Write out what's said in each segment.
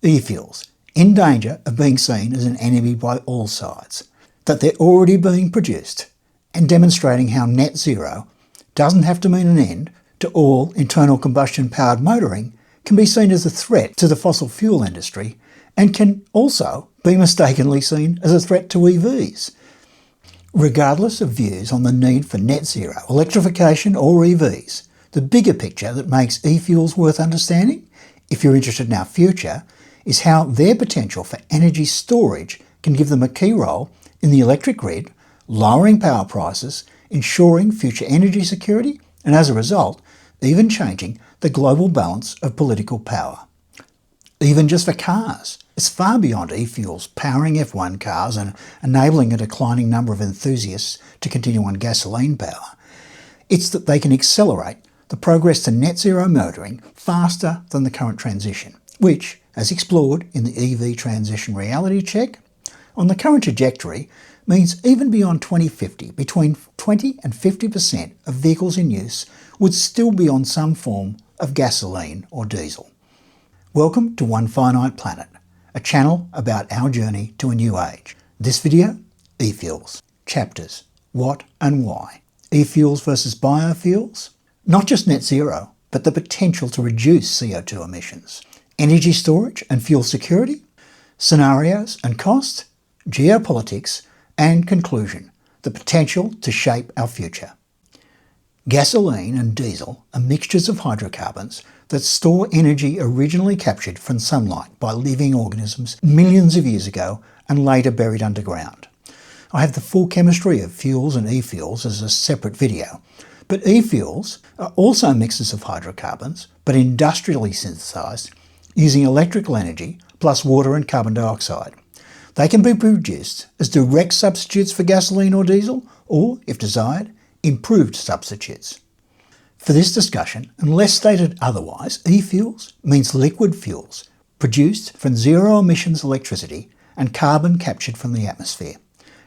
E-fuels, in danger of being seen as an enemy by all sides, that they're already being produced, and demonstrating how net zero doesn't have to mean an end to all internal combustion powered motoring, can be seen as a threat to the fossil fuel industry and can also be mistakenly seen as a threat to EVs. Regardless of views on the need for net zero, electrification or EVs, the bigger picture that makes e-fuels worth understanding, if you're interested in our future, is how their potential for energy storage can give them a key role in the electric grid, lowering power prices, ensuring future energy security, and as a result, even changing the global balance of political power. Even just for cars, it's far beyond e-fuels powering F1 cars and enabling a declining number of enthusiasts to continue on gasoline power. It's that they can accelerate the progress to net zero motoring faster than the current transition, which, as explored in the EV Transition Reality Check, on the current trajectory means even beyond 2050, between 20 and 50% of vehicles in use would still be on some form of gasoline or diesel. Welcome to One Finite Planet, a channel about our journey to a new age. This video, e-fuels. Chapters, what and why. E-fuels versus biofuels. Not just net zero, but the potential to reduce CO2 emissions. Energy storage and fuel security. Scenarios and cost. Geopolitics. And conclusion, the potential to shape our future. Gasoline and diesel are mixtures of hydrocarbons that store energy originally captured from sunlight by living organisms millions of years ago and later buried underground. I have the full chemistry of fuels and e-fuels as a separate video, but e-fuels are also mixes of hydrocarbons, but industrially synthesized using electrical energy plus water and carbon dioxide. They can be produced as direct substitutes for gasoline or diesel, or, if desired, improved substitutes. For this discussion, unless stated otherwise, e-fuels means liquid fuels produced from zero emissions electricity and carbon captured from the atmosphere.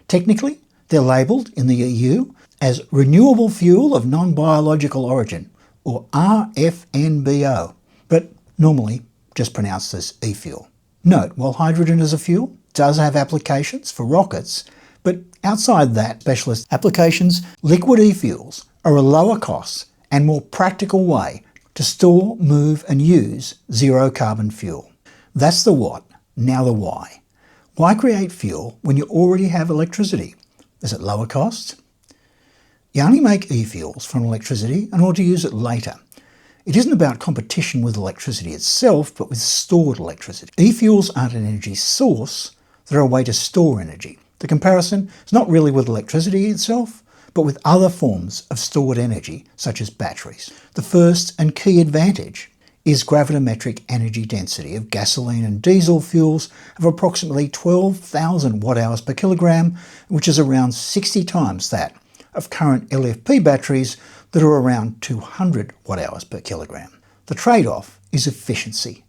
Technically, they're labelled in the EU as renewable fuel of non-biological origin, or RFNBO, but normally just pronounced as e-fuel. Note, while hydrogen as a fuel does have applications for rockets, but outside that specialist applications, liquid e-fuels are a lower cost and more practical way to store, move and use zero carbon fuel. That's the what, now the why. Why create fuel when you already have electricity? Is it lower cost? You only make e-fuels from electricity in order to use it later. It isn't about competition with electricity itself, but with stored electricity. E-fuels aren't an energy source, they're a way to store energy. The comparison is not really with electricity itself, but with other forms of stored energy, such as batteries. The first and key advantage is gravimetric energy density of gasoline and diesel fuels of approximately 12,000 watt-hours per kilogram, which is around 60 times that of current LFP batteries that are around 200 watt-hours per kilogram. The trade-off is efficiency.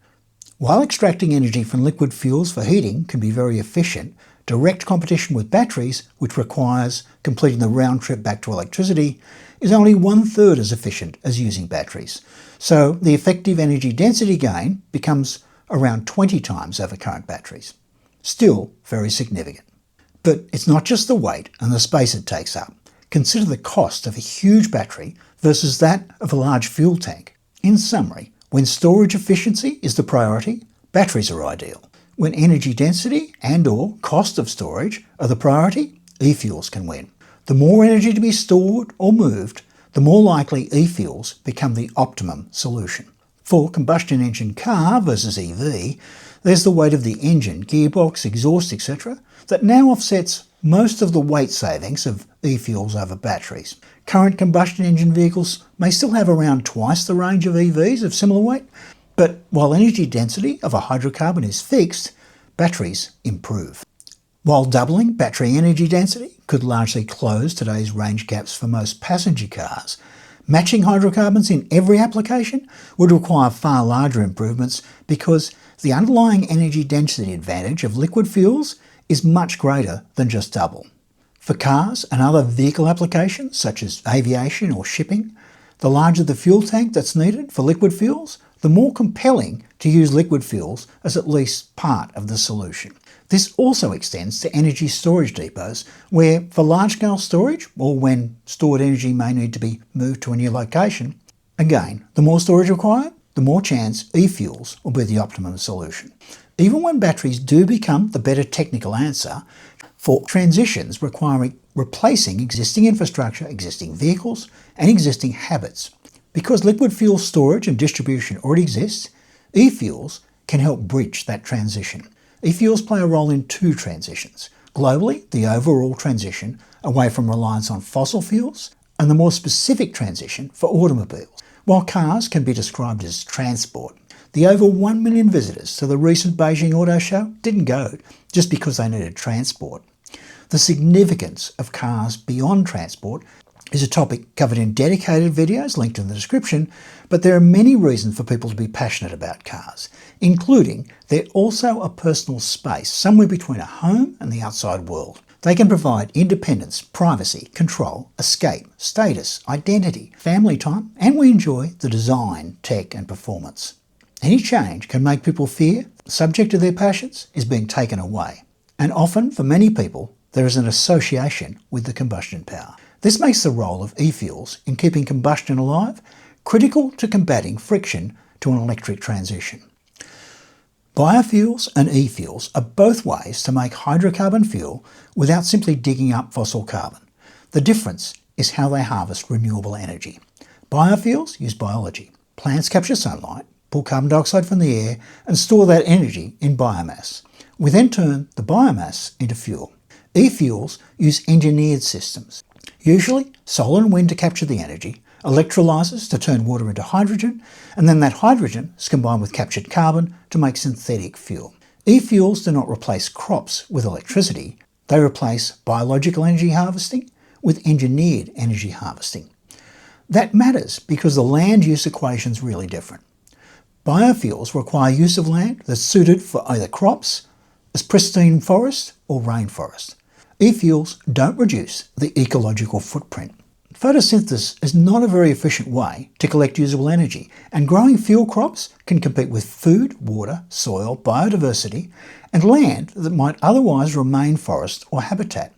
While extracting energy from liquid fuels for heating can be very efficient, direct competition with batteries, which requires completing the round trip back to electricity, is only 1/3 as efficient as using batteries. So the effective energy density gain becomes around 20 times over current batteries. Still very significant. But it's not just the weight and the space it takes up. Consider the cost of a huge battery versus that of a large fuel tank. In summary, when storage efficiency is the priority, batteries are ideal. When energy density and/or cost of storage are the priority, e-fuels can win. The more energy to be stored or moved, the more likely e-fuels become the optimum solution. For combustion engine car versus EV, there's the weight of the engine, gearbox, exhaust, etc. that now offsets most of the weight savings of e-fuels over batteries. Current combustion engine vehicles may still have around twice the range of EVs of similar weight, but while energy density of a hydrocarbon is fixed, batteries improve. While doubling battery energy density could largely close today's range gaps for most passenger cars, matching hydrocarbons in every application would require far larger improvements because the underlying energy density advantage of liquid fuels is much greater than just double. For cars and other vehicle applications such as aviation or shipping, the larger the fuel tank that's needed for liquid fuels, the more compelling to use liquid fuels as at least part of the solution. This also extends to energy storage depots where, for large-scale storage or when stored energy may need to be moved to a new location, again, the more storage required, the more chance e-fuels will be the optimum solution. Even when batteries do become the better technical answer for transitions requiring replacing existing infrastructure, existing vehicles and existing habits. Because liquid fuel storage and distribution already exists, e-fuels can help bridge that transition. E-fuels play a role in two transitions. Globally, the overall transition away from reliance on fossil fuels and the more specific transition for automobiles. While cars can be described as transport, the over 1 million visitors to the recent Beijing Auto Show didn't go just because they needed transport. The significance of cars beyond transport is a topic covered in dedicated videos linked in the description, but there are many reasons for people to be passionate about cars, including they're also a personal space, somewhere between a home and the outside world. They can provide independence, privacy, control, escape, status, identity, family time, and we enjoy the design, tech and performance. Any change can make people fear the subject of their passions is being taken away. And often, for many people, there is an association with the combustion power. This makes the role of e-fuels in keeping combustion alive critical to combating friction to an electric transition. Biofuels and e-fuels are both ways to make hydrocarbon fuel without simply digging up fossil carbon. The difference is how they harvest renewable energy. Biofuels use biology. Plants capture sunlight, pull carbon dioxide from the air and store that energy in biomass. We then turn the biomass into fuel. E-fuels use engineered systems. Usually solar and wind to capture the energy, electrolyzers to turn water into hydrogen, and then that hydrogen is combined with captured carbon to make synthetic fuel. E-fuels do not replace crops with electricity, they replace biological energy harvesting with engineered energy harvesting. That matters because the land use equation is really different. Biofuels require use of land that's suited for either crops, as pristine forest or rainforest. E-fuels don't reduce the ecological footprint. Photosynthesis is not a very efficient way to collect usable energy, and growing fuel crops can compete with food, water, soil, biodiversity, and land that might otherwise remain forest or habitat.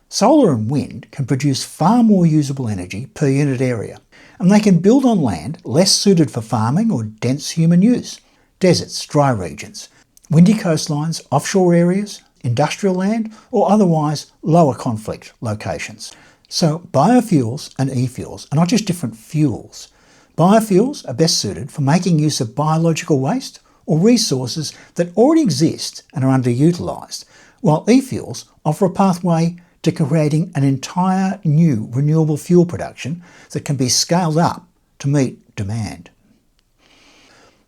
Solar and wind can produce far more usable energy per unit area, and they can build on land less suited for farming or dense human use. Deserts, dry regions, windy coastlines, offshore areas, industrial land, or otherwise lower conflict locations. So biofuels and e-fuels are not just different fuels. Biofuels are best suited for making use of biological waste or resources that already exist and are underutilised, while e-fuels offer a pathway to creating an entire new renewable fuel production that can be scaled up to meet demand.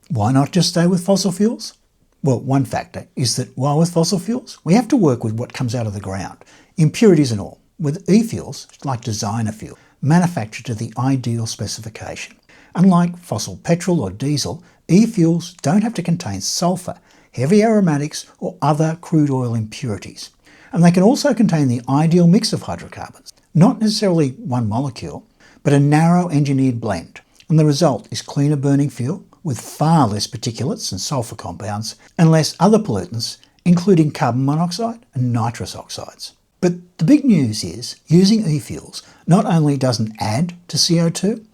Why not just stay with fossil fuels? Well, one factor is that while with fossil fuels, we have to work with what comes out of the ground, impurities and all. With e-fuels, it's like designer fuel, manufactured to the ideal specification. Unlike fossil petrol or diesel, e-fuels don't have to contain sulphur, heavy aromatics or other crude oil impurities. And they can also contain the ideal mix of hydrocarbons, not necessarily one molecule, but a narrow engineered blend. And the result is cleaner burning fuel with far less particulates and sulphur compounds and less other pollutants, including carbon monoxide and nitrous oxides. But the big news is using e-fuels not only doesn't add to CO2,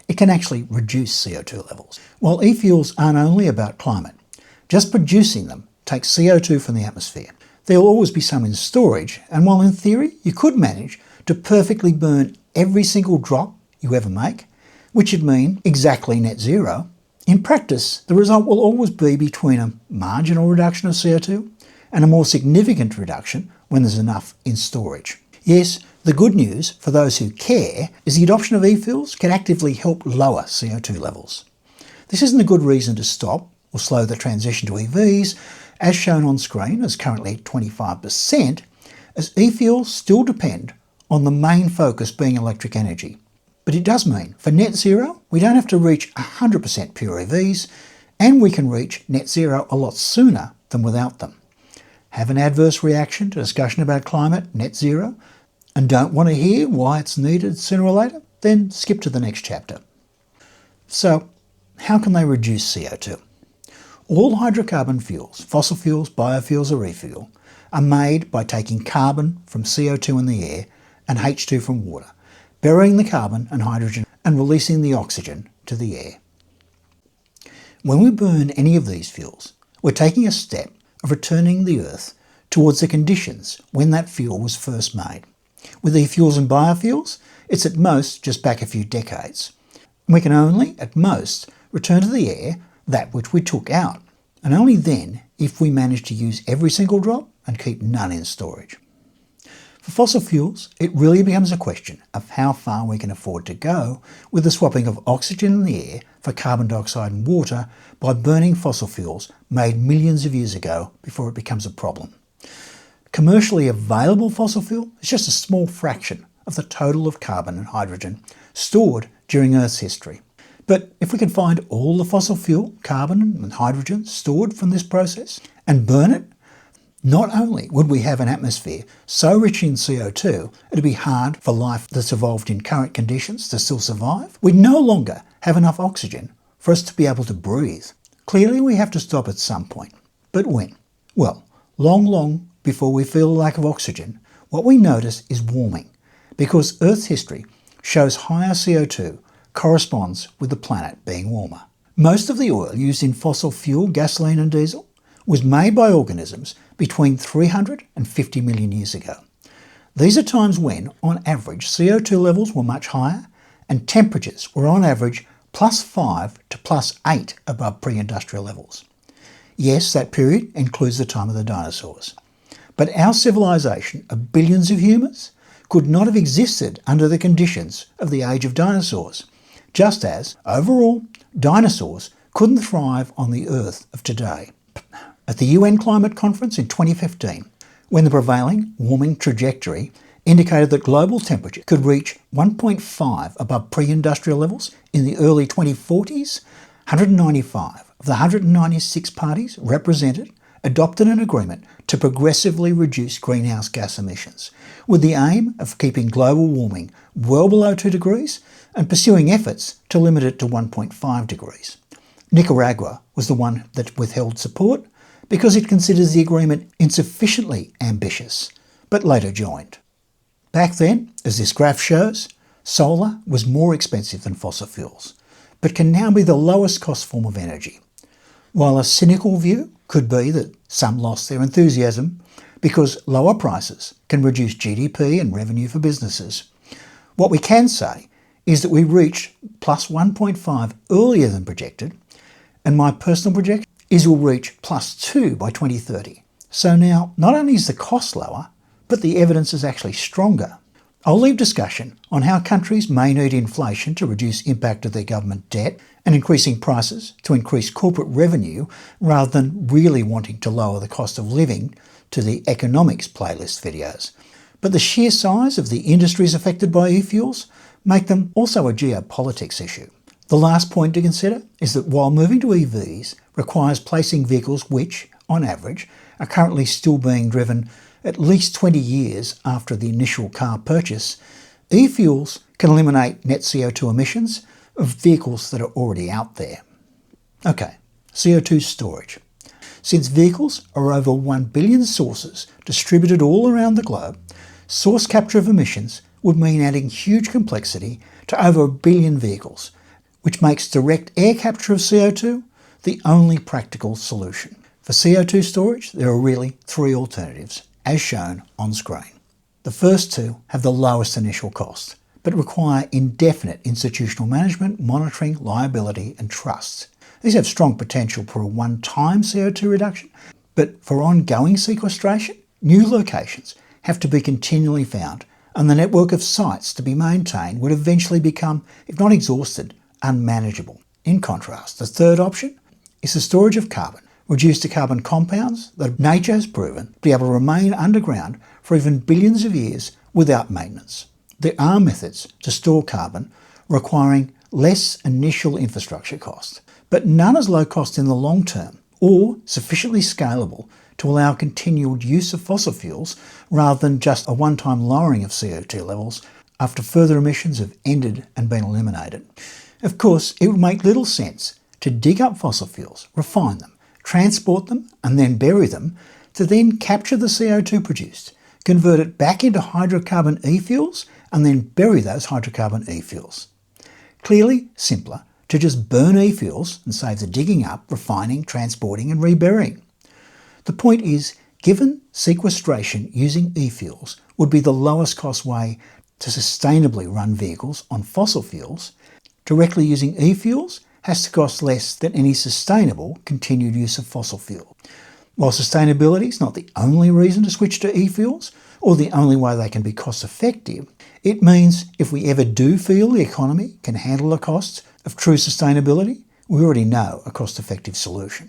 it can actually reduce CO2 levels. While e-fuels aren't only about climate, just producing them takes CO2 from the atmosphere. There will always be some in storage, and while in theory you could manage to perfectly burn every single drop you ever make, which would mean exactly net zero, in practice the result will always be between a marginal reduction of CO2 and a more significant reduction when there's enough in storage. Yes, the good news for those who care is the adoption of e-fuels can actively help lower CO2 levels. This isn't a good reason to stop or slow the transition to EVs, as shown on screen as currently at 25%, as e-fuels still depend on the main focus being electric energy. But it does mean for net zero, we don't have to reach 100% pure EVs, and we can reach net zero a lot sooner than without them. Have an adverse reaction to discussion about climate, net zero, and don't want to hear why it's needed sooner or later? Then skip to the next chapter. So, how can they reduce CO2? All hydrocarbon fuels, fossil fuels, biofuels or e-fuel, are made by taking carbon from CO2 in the air and H2 from water, burying the carbon and hydrogen and releasing the oxygen to the air. When we burn any of these fuels, we're taking a step of returning the Earth towards the conditions when that fuel was first made. With e-fuels and biofuels, it's at most just back a few decades. We can only, at most, return to the air that which we took out, and only then if we manage to use every single drop and keep none in storage. For fossil fuels, it really becomes a question of how far we can afford to go with the swapping of oxygen in the air for carbon dioxide and water by burning fossil fuels made millions of years ago before it becomes a problem. Commercially available fossil fuel is just a small fraction of the total of carbon and hydrogen stored during Earth's history. But if we could find all the fossil fuel, carbon and hydrogen stored from this process and burn it, not only would we have an atmosphere so rich in CO2 it'd be hard for life that's evolved in current conditions to still survive, we'd no longer have enough oxygen for us to be able to breathe. Clearly we have to stop at some point. But when? Well, long before we feel a lack of oxygen, what we notice is warming, because Earth's history shows higher CO2 corresponds with the planet being warmer. Most of the oil used in fossil fuel, gasoline and diesel was made by organisms between 300 and 50 million years ago. These are times when, on average, CO2 levels were much higher and temperatures were on average +5 to +8 above pre-industrial levels. Yes, that period includes the time of the dinosaurs. But our civilization of billions of humans could not have existed under the conditions of the age of dinosaurs, just as, overall, dinosaurs couldn't thrive on the Earth of today. At the UN Climate Conference in 2015, when the prevailing warming trajectory indicated that global temperature could reach 1.5 above pre-industrial levels in the early 2040s, 195 of the 196 parties represented adopted an agreement to progressively reduce greenhouse gas emissions, with the aim of keeping global warming well below 2 degrees and pursuing efforts to limit it to 1.5 degrees. Nicaragua was the one that withheld support because it considers the agreement insufficiently ambitious, but later joined. Back then, as this graph shows, solar was more expensive than fossil fuels, but can now be the lowest cost form of energy. While a cynical view could be that some lost their enthusiasm because lower prices can reduce GDP and revenue for businesses, what we can say is that we reached plus 1.5 earlier than projected, and my personal projection is we'll reach plus 2 by 2030. So now, not only is the cost lower, but the evidence is actually stronger. I'll leave discussion on how countries may need inflation to reduce impact of their government debt and increasing prices to increase corporate revenue rather than really wanting to lower the cost of living to the economics playlist videos. But the sheer size of the industries affected by e-fuels make them also a geopolitics issue. The last point to consider is that while moving to EVs requires placing vehicles which, on average, are currently still being driven at least 20 years after the initial car purchase, e-fuels can eliminate net CO2 emissions of vehicles that are already out there. Okay, CO2 storage. Since vehicles are over 1 billion sources distributed all around the globe, source capture of emissions would mean adding huge complexity to over 1 billion vehicles, which makes direct air capture of CO2 the only practical solution. For CO2 storage, there are really 3 alternatives, as shown on screen. The first 2 have the lowest initial cost, but require indefinite institutional management, monitoring, liability and trust. These have strong potential for a one-time CO2 reduction, but for ongoing sequestration, new locations have to be continually found, and the network of sites to be maintained would eventually become, if not exhausted, unmanageable. In contrast, the third option is the storage of carbon, reduced to carbon compounds that nature has proven to be able to remain underground for even billions of years without maintenance. There are methods to store carbon requiring less initial infrastructure cost, but none as low cost in the long term or sufficiently scalable to allow continued use of fossil fuels rather than just a one-time lowering of CO2 levels after further emissions have ended and been eliminated. Of course, it would make little sense to dig up fossil fuels, refine them, transport them and then bury them, to then capture the CO2 produced, convert it back into hydrocarbon e-fuels and then bury those hydrocarbon e-fuels. Clearly simpler to just burn e-fuels and save the digging up, refining, transporting and reburying. The point is, given sequestration using e-fuels would be the lowest cost way to sustainably run vehicles on fossil fuels, directly using e-fuels has to cost less than any sustainable continued use of fossil fuel. While sustainability is not the only reason to switch to e-fuels, or the only way they can be cost effective, it means if we ever do feel the economy can handle the costs of true sustainability, we already know a cost-effective solution.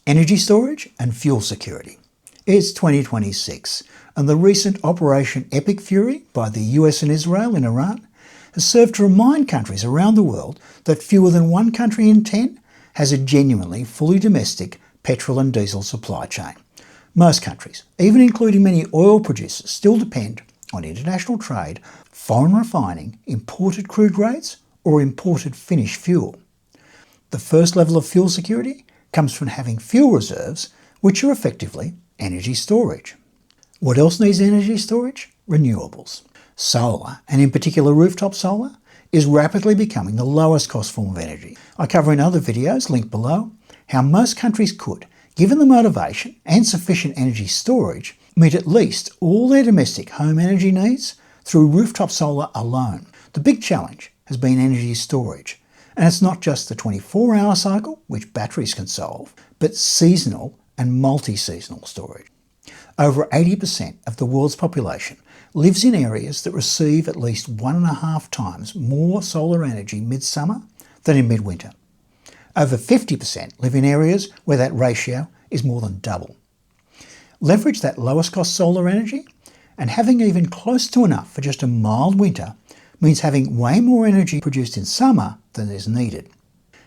Energy storage and fuel security. It's 2026, and the recent Operation Epic Fury by the US and Israel in Iran has served to remind countries around the world that fewer than one country in 10 has a genuinely fully domestic petrol and diesel supply chain. Most countries, even including many oil producers, still depend on international trade, foreign refining, imported crude grades, or imported finished fuel. The first level of fuel security comes from having fuel reserves, which are effectively energy storage. What else needs energy storage? Renewables. Solar, and in particular rooftop solar, is rapidly becoming the lowest cost form of energy. I cover in other videos, linked below, how most countries could, given the motivation and sufficient energy storage, meet at least all their domestic home energy needs through rooftop solar alone. The big challenge has been energy storage, and it's not just the 24-hour cycle, which batteries can solve, but seasonal and multi-seasonal storage. Over 80% of the world's population lives in areas that receive at least 1.5 times more solar energy midsummer than in midwinter. Over 50% live in areas where that ratio is more than double. Leverage that lowest cost solar energy, and having even close to enough for just a mild winter means having way more energy produced in summer than is needed.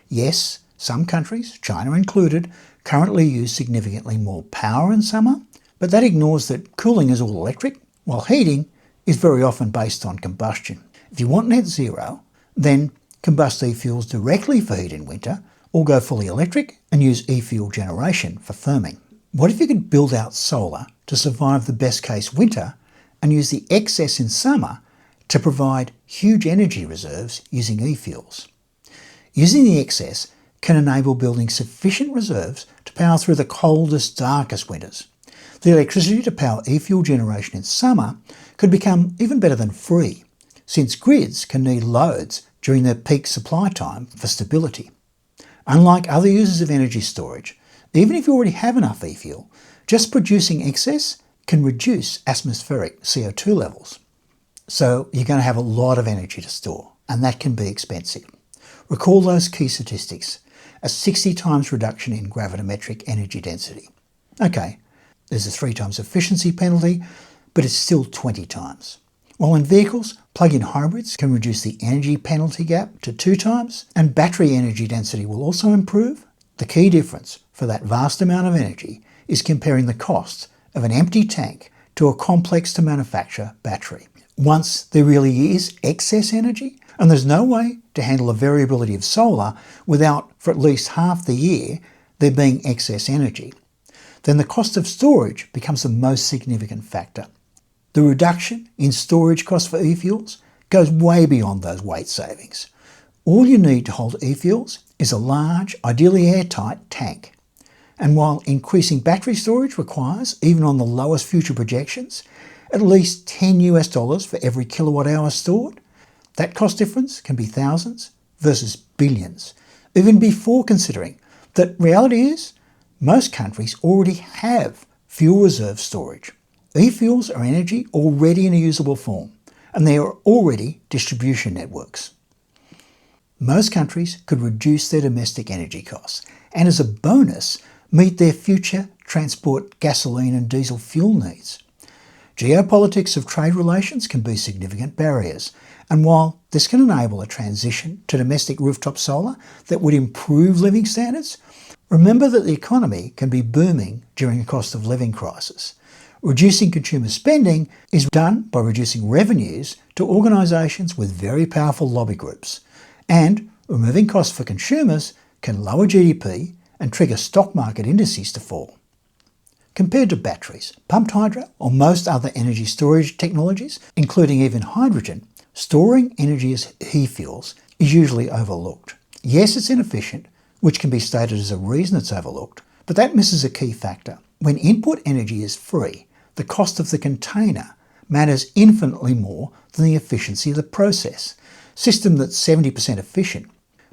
Yes, some countries, China included, currently use significantly more power in summer, but that ignores that cooling is all electric, while heating is very often based on combustion. If you want net zero, then combust e-fuels directly for heat in winter, or go fully electric and use e-fuel generation for firming. What if you could build out solar to survive the best case winter and use the excess in summer to provide huge energy reserves using e-fuels? Using the excess can enable building sufficient reserves to power through the coldest, darkest winters. The electricity to power e-fuel generation in summer could become even better than free, since grids can need loads during their peak supply time for stability. Unlike other uses of energy storage, even if you already have enough e-fuel, just producing excess can reduce atmospheric CO2 levels. So you're going to have a lot of energy to store, and that can be expensive. Recall those key statistics: a 60 times reduction in gravimetric energy density. Okay, there's a 3 times efficiency penalty, but it's still 20 times. While in vehicles, plug-in hybrids can reduce the energy penalty gap to 2 times, and battery energy density will also improve. The key difference for that vast amount of energy is comparing the cost of an empty tank to a complex to manufacture battery. Once there really is excess energy, and there's no way to handle the variability of solar without, for at least half the year, there being excess energy, then the cost of storage becomes the most significant factor. The reduction in storage costs for e-fuels goes way beyond those weight savings. All you need to hold e-fuels is a large, ideally airtight tank. And while increasing battery storage requires, even on the lowest future projections, at least $10 for every kilowatt hour stored, that cost difference can be thousands versus billions, even before considering that reality is most countries already have fuel reserve storage. E-fuels are energy already in a usable form, and they are already distribution networks. Most countries could reduce their domestic energy costs and, as a bonus, meet their future transport gasoline and diesel fuel needs. Geopolitics of trade relations can be significant barriers, and while this can enable a transition to domestic rooftop solar that would improve living standards, remember that the economy can be booming during a cost of living crisis. Reducing consumer spending is done by reducing revenues to organisations with very powerful lobby groups, and removing costs for consumers can lower GDP and trigger stock market indices to fall. Compared to batteries, pumped hydro, or most other energy storage technologies, including even hydrogen, storing energy as e-fuels is usually overlooked. Yes, it's inefficient, which can be stated as a reason it's overlooked, but that misses a key factor. When input energy is free, the cost of the container matters infinitely more than the efficiency of the process. A system that's 70% efficient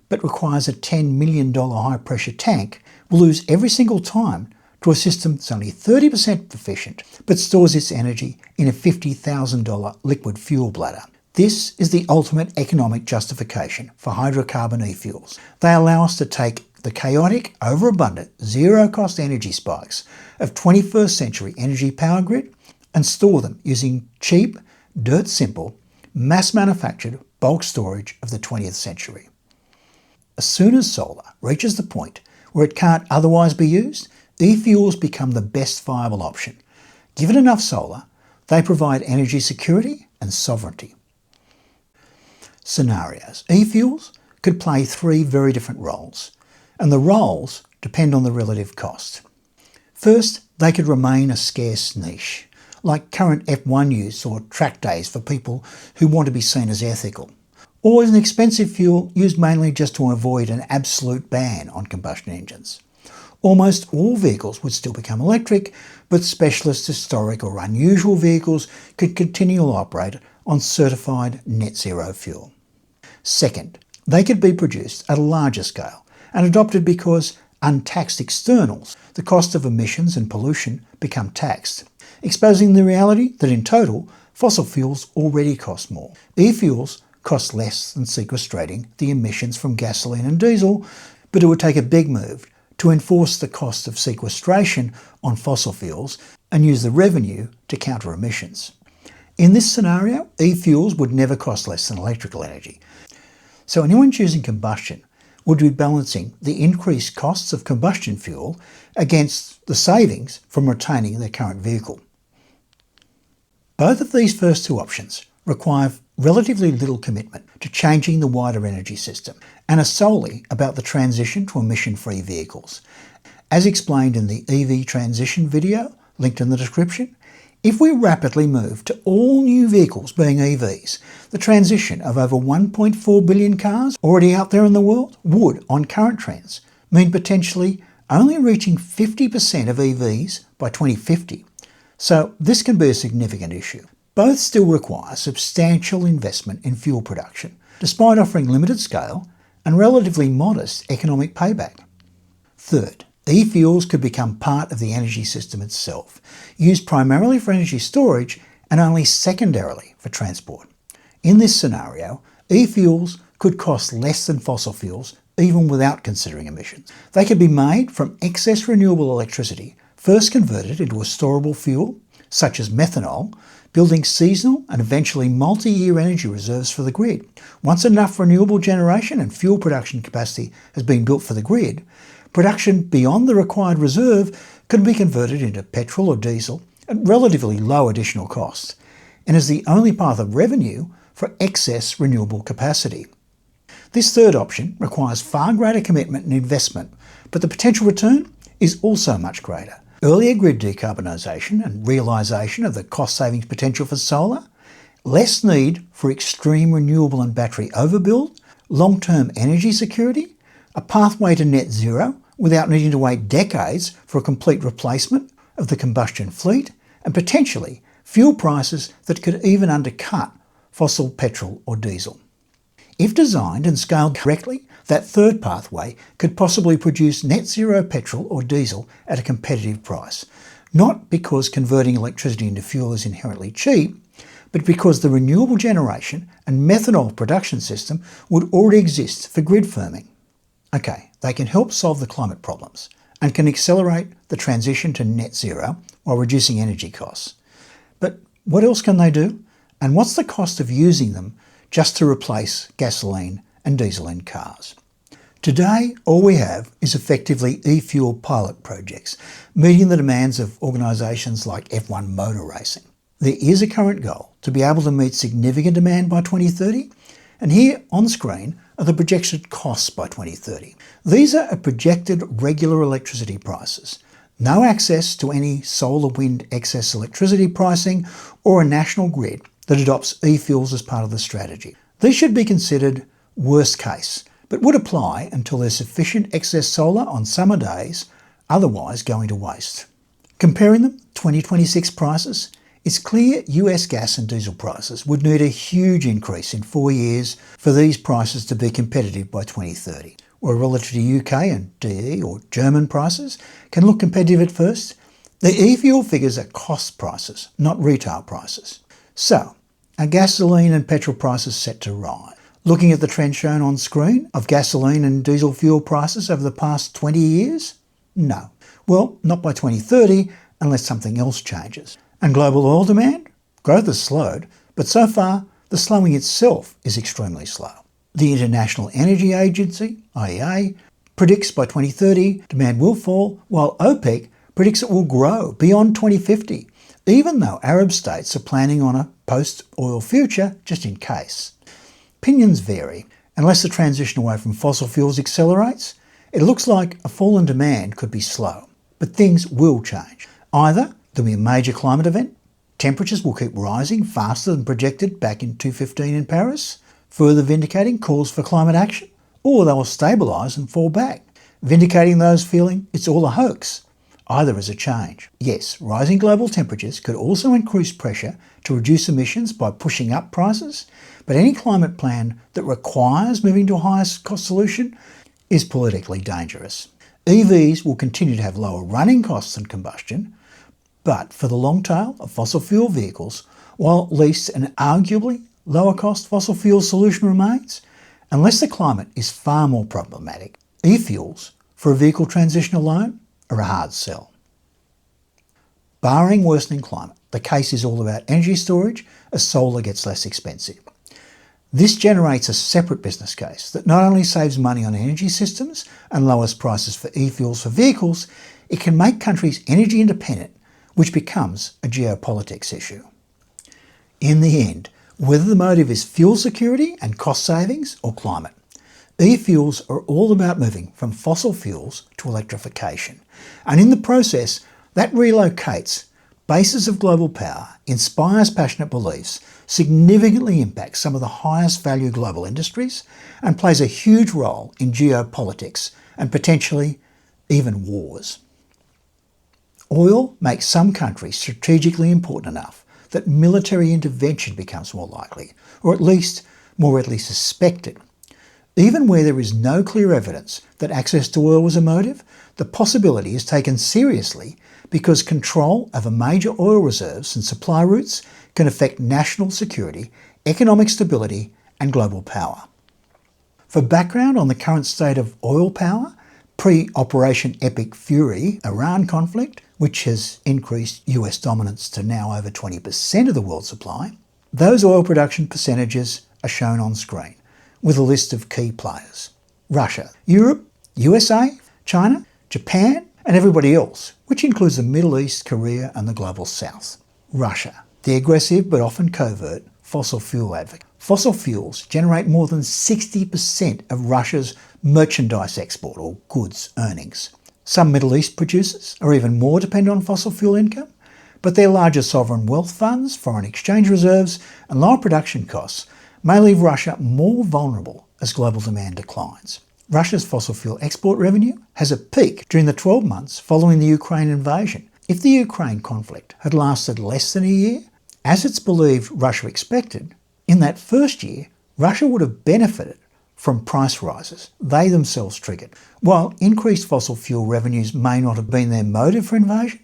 but requires a $10 million high-pressure tank will lose every single time to a system that's only 30% efficient but stores its energy in a $50,000 liquid fuel bladder. This is the ultimate economic justification for hydrocarbon e-fuels. They allow us to take the chaotic, overabundant, zero-cost energy spikes of 21st century energy power grid and store them using cheap, dirt-simple, mass-manufactured bulk storage of the 20th century. As soon as solar reaches the point where it can't otherwise be used, e-fuels become the best viable option. Given enough solar, they provide energy security and sovereignty. Scenarios. E-fuels could play three very different roles, and the roles depend on the relative cost. First, they could remain a scarce niche, like current F1 use or track days for people who want to be seen as ethical, or as an expensive fuel used mainly just to avoid an absolute ban on combustion engines. Almost all vehicles would still become electric, but specialist, historic or unusual vehicles could continue to operate on certified net zero fuel. Second, they could be produced at a larger scale and adopted because untaxed externals, the cost of emissions and pollution, become taxed, exposing the reality that in total, fossil fuels already cost more. E-fuels cost less than sequestrating the emissions from gasoline and diesel, but it would take a big move to enforce the cost of sequestration on fossil fuels and use the revenue to counter emissions. In this scenario, e-fuels would never cost less than electrical energy. So anyone choosing combustion would be balancing the increased costs of combustion fuel against the savings from retaining their current vehicle. Both of these first two options require relatively little commitment to changing the wider energy system and are solely about the transition to emission-free vehicles. As explained in the EV transition video, linked in the description, if we rapidly move to all new vehicles being EVs, the transition of over 1.4 billion cars already out there in the world would, on current trends, mean potentially only reaching 50% of EVs by 2050. So this can be a significant issue. Both still require substantial investment in fuel production, despite offering limited scale and relatively modest economic payback. Third, e-fuels could become part of the energy system itself, used primarily for energy storage and only secondarily for transport. In this scenario, e-fuels could cost less than fossil fuels even without considering emissions. They could be made from excess renewable electricity, first converted into a storable fuel, such as methanol, building seasonal and eventually multi-year energy reserves for the grid. Once enough renewable generation and fuel production capacity has been built for the grid, production beyond the required reserve can be converted into petrol or diesel at relatively low additional cost, and is the only path of revenue for excess renewable capacity. This third option requires far greater commitment and investment, but the potential return is also much greater. Earlier grid decarbonisation and realisation of the cost savings potential for solar, less need for extreme renewable and battery overbuild, long-term energy security, a pathway to net zero without needing to wait decades for a complete replacement of the combustion fleet, and potentially fuel prices that could even undercut fossil petrol or diesel. If designed and scaled correctly, that third pathway could possibly produce net zero petrol or diesel at a competitive price, not because converting electricity into fuel is inherently cheap, but because the renewable generation and methanol production system would already exist for grid firming. Okay, they can help solve the climate problems and can accelerate the transition to net zero while reducing energy costs. But what else can they do? And what's the cost of using them just to replace gasoline and diesel in cars? Today, all we have is effectively e-fuel pilot projects, meeting the demands of organisations like F1 motor racing. There is a current goal to be able to meet significant demand by 2030, and here on screen are the projected costs by 2030. These are projected regular electricity prices. No access to any solar wind excess electricity pricing or a national grid that adopts e-fuels as part of the strategy. These should be considered worst case, but would apply until there's sufficient excess solar on summer days, otherwise going to waste. Comparing them, 2026 prices, it's clear US gas and diesel prices would need a huge increase in 4 years for these prices to be competitive by 2030. Where relative to UK and DE or German prices can look competitive at first, the e-fuel figures are cost prices, not retail prices. So, are gasoline and petrol prices set to rise? Looking at the trend shown on screen of gasoline and diesel fuel prices over the past 20 years? No. Well, not by 2030 unless something else changes. And global oil demand? Growth has slowed, but so far the slowing itself is extremely slow. The International Energy Agency, IEA, predicts by 2030 demand will fall, while OPEC predicts it will grow beyond 2050, even though Arab states are planning on a post-oil future just in case. Opinions vary. Unless the transition away from fossil fuels accelerates, it looks like a fall in demand could be slow. But things will change. Either there'll be a major climate event, temperatures will keep rising faster than projected back in 2015 in Paris, further vindicating calls for climate action, or they will stabilise and fall back, vindicating those feeling it's all a hoax. Either is a change. Yes, rising global temperatures could also increase pressure to reduce emissions by pushing up prices, but any climate plan that requires moving to a higher cost solution is politically dangerous. EVs will continue to have lower running costs than combustion, but for the long tail of fossil fuel vehicles, while at least an arguably lower cost fossil fuel solution remains, unless the climate is far more problematic, e-fuels for a vehicle transition alone are a hard sell. Barring worsening climate, the case is all about energy storage as solar gets less expensive. This generates a separate business case that not only saves money on energy systems and lowers prices for e-fuels for vehicles, it can make countries energy independent, which becomes a geopolitics issue. In the end, whether the motive is fuel security and cost savings or climate, e-fuels are all about moving from fossil fuels to electrification. And in the process, that relocates bases of global power, inspires passionate beliefs, significantly impacts some of the highest value global industries, and plays a huge role in geopolitics and potentially even wars. Oil makes some countries strategically important enough that military intervention becomes more likely, or at least more readily suspected. Even where there is no clear evidence that access to oil was a motive, the possibility is taken seriously because control over major oil reserves and supply routes can affect national security, economic stability, and global power. For background on the current state of oil power, pre-Operation Epic Fury Iran conflict, which has increased US dominance to now over 20% of the world supply, those oil production percentages are shown on screen, with a list of key players. Russia, Europe, USA, China, Japan, and everybody else, which includes the Middle East, Korea, and the Global South. Russia, the aggressive but often covert fossil fuel advocate. Fossil fuels generate more than 60% of Russia's merchandise export or goods earnings. Some Middle East producers are even more dependent on fossil fuel income, but their larger sovereign wealth funds, foreign exchange reserves, and lower production costs may leave Russia more vulnerable as global demand declines. Russia's fossil fuel export revenue has a peak during the 12 months following the Ukraine invasion. If the Ukraine conflict had lasted less than a year, as it's believed Russia expected, in that first year, Russia would have benefited from price rises they themselves triggered. While increased fossil fuel revenues may not have been their motive for invasion,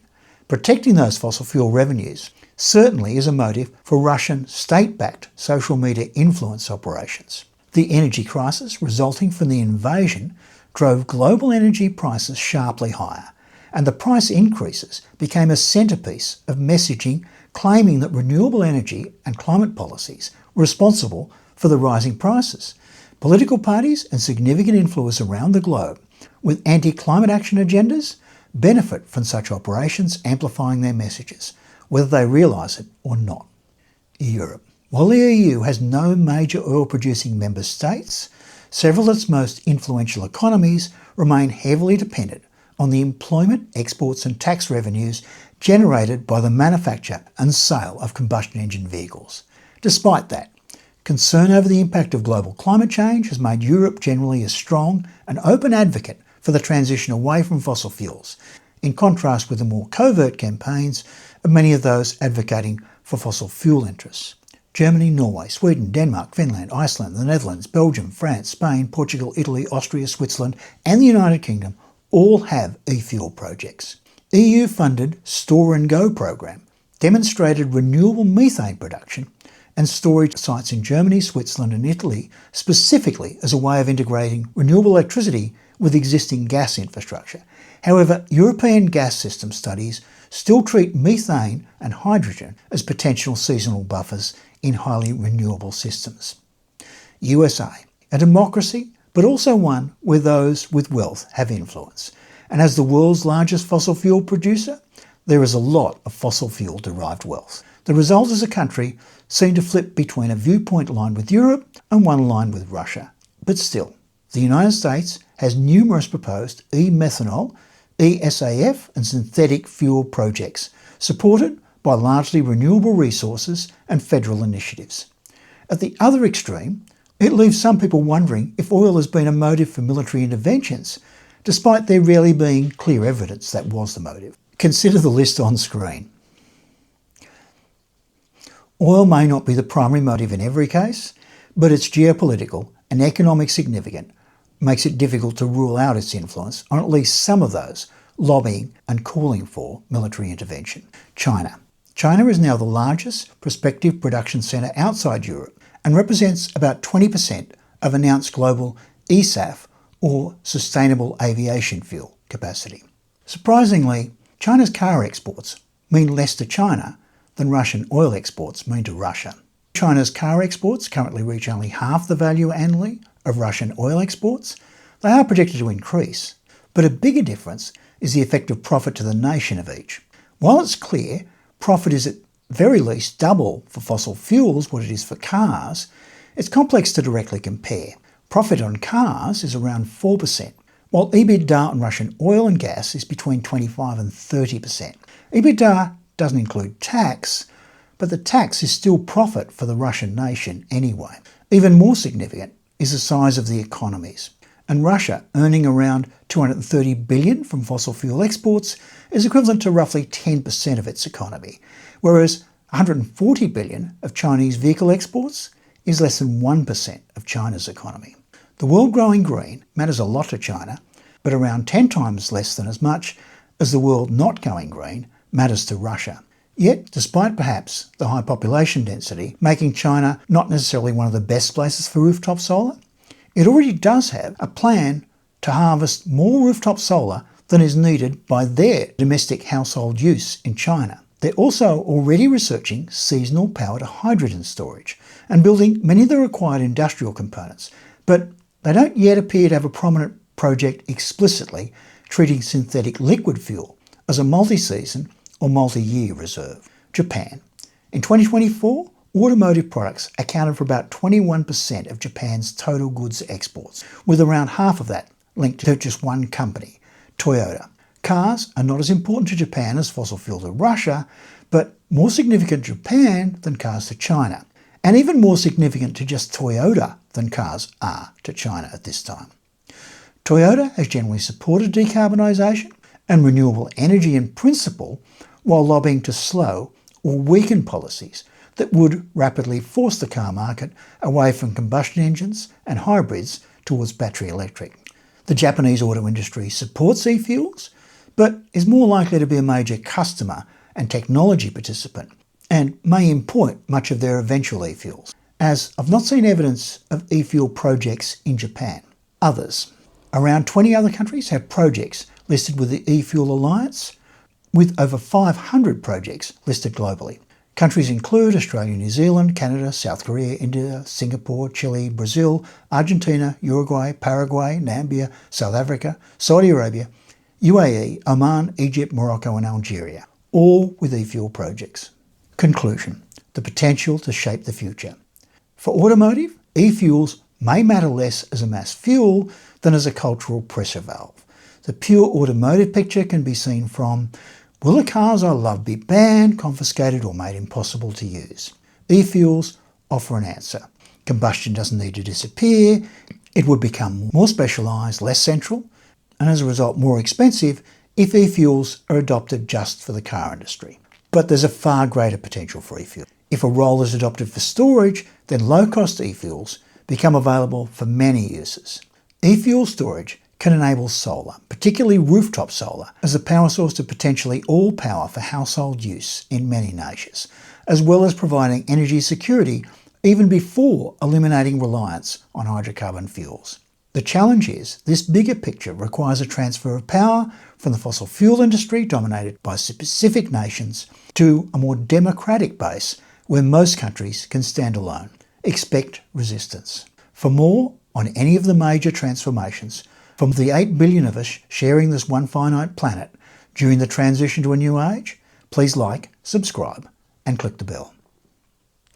protecting those fossil fuel revenues certainly is a motive for Russian state-backed social media influence operations. The energy crisis resulting from the invasion drove global energy prices sharply higher, and the price increases became a centrepiece of messaging claiming that renewable energy and climate policies were responsible for the rising prices. Political parties and significant influence around the globe with anti-climate action agendas benefit from such operations amplifying their messages, whether they realise it or not. Europe. While the EU has no major oil-producing member states, Several of its most influential economies remain heavily dependent on the employment, exports and tax revenues generated by the manufacture and sale of combustion engine vehicles. Despite that, concern over the impact of global climate change has made Europe generally a strong and open advocate for the transition away from fossil fuels, in contrast with the more covert campaigns of many of those advocating for fossil fuel interests. Germany, Norway, Sweden, Denmark, Finland, Iceland, the Netherlands, Belgium, France, Spain, Portugal, Italy, Austria, Switzerland and the United Kingdom all have e-fuel projects. EU-funded Store and Go program demonstrated renewable methane production and storage sites in Germany, Switzerland and Italy specifically as a way of integrating renewable electricity with existing gas infrastructure. However, European gas system studies still treat methane and hydrogen as potential seasonal buffers in highly renewable systems. USA, a democracy, but also one where those with wealth have influence. And as the world's largest fossil fuel producer, there is a lot of fossil fuel derived wealth. The result is a country seen to flip between a viewpoint aligned with Europe and one aligned with Russia. But still, the United States has numerous proposed e-methanol, e-SAF and synthetic fuel projects, supported by largely renewable resources and federal initiatives. At the other extreme, it leaves some people wondering if oil has been a motive for military interventions, despite there rarely being clear evidence that was the motive. Consider the list on screen. Oil may not be the primary motive in every case, but its geopolitical and economic significance makes it difficult to rule out its influence on at least some of those lobbying and calling for military intervention. China. China is now the largest prospective production centre outside Europe and represents about 20% of announced global eSAF or sustainable aviation fuel capacity. Surprisingly, China's car exports mean less to China than Russian oil exports mean to Russia. China's car exports currently reach only half the value annually of Russian oil exports. They are projected to increase, but a bigger difference is the effective profit to the nation of each. While it's clear profit is at very least double for fossil fuels what it is for cars, it's complex to directly compare. Profit on cars is around 4%, while EBITDA on Russian oil and gas is between 25 and 30%. EBITDA doesn't include tax, but the tax is still profit for the Russian nation anyway. Even more significant is the size of the economies. And Russia, earning around $230 billion from fossil fuel exports, is equivalent to roughly 10% of its economy, whereas $140 billion of Chinese vehicle exports is less than 1% of China's economy. The world growing green matters a lot to China, but around 10 times less than as much as the world not going green matters to Russia. Yet, despite perhaps the high population density making China not necessarily one of the best places for rooftop solar, it already does have a plan to harvest more rooftop solar than is needed by their domestic household use in China. They're also already researching seasonal power to hydrogen storage and building many of the required industrial components, but they don't yet appear to have a prominent project explicitly treating synthetic liquid fuel as a multi-season or multi-year reserve. Japan. In 2024, automotive products accounted for about 21% of Japan's total goods exports, with around half of that linked to just one company, Toyota. Cars are not as important to Japan as fossil fuel to Russia, but more significant to Japan than cars to China, and even more significant to just Toyota than cars are to China at this time. Toyota has generally supported decarbonisation and renewable energy in principle, while lobbying to slow or weaken policies that would rapidly force the car market away from combustion engines and hybrids towards battery electric. The Japanese auto industry supports e-fuels, but is more likely to be a major customer and technology participant, and may import much of their eventual e-fuels, as I've not seen evidence of e-fuel projects in Japan. Others. Around 20 other countries have projects listed with the e-fuel alliance, with over 500 projects listed globally. Countries include Australia, New Zealand, Canada, South Korea, India, Singapore, Chile, Brazil, Argentina, Uruguay, Paraguay, Namibia, South Africa, Saudi Arabia, UAE, Oman, Egypt, Morocco and Algeria, all with e-fuel projects. Conclusion. The potential to shape the future. For automotive, e-fuels may matter less as a mass fuel than as a cultural pressure valve. The pure automotive picture can be seen from, will the cars I love be banned, confiscated or made impossible to use? E-fuels offer an answer. Combustion doesn't need to disappear, it would become more specialised, less central, and as a result more expensive if e-fuels are adopted just for the car industry. But there's a far greater potential for e-fuel. If a role is adopted for storage, then low-cost e-fuels become available for many uses. E-fuel storage can enable solar, particularly rooftop solar, as a power source to potentially all power for household use in many nations, as well as providing energy security even before eliminating reliance on hydrocarbon fuels. The challenge is, this bigger picture requires a transfer of power from the fossil fuel industry, dominated by specific nations, to a more democratic base where most countries can stand alone. Expect resistance. For more on any of the major transformations, from the 8 billion of us sharing this one finite planet during the transition to a new age, please like, subscribe and click the bell.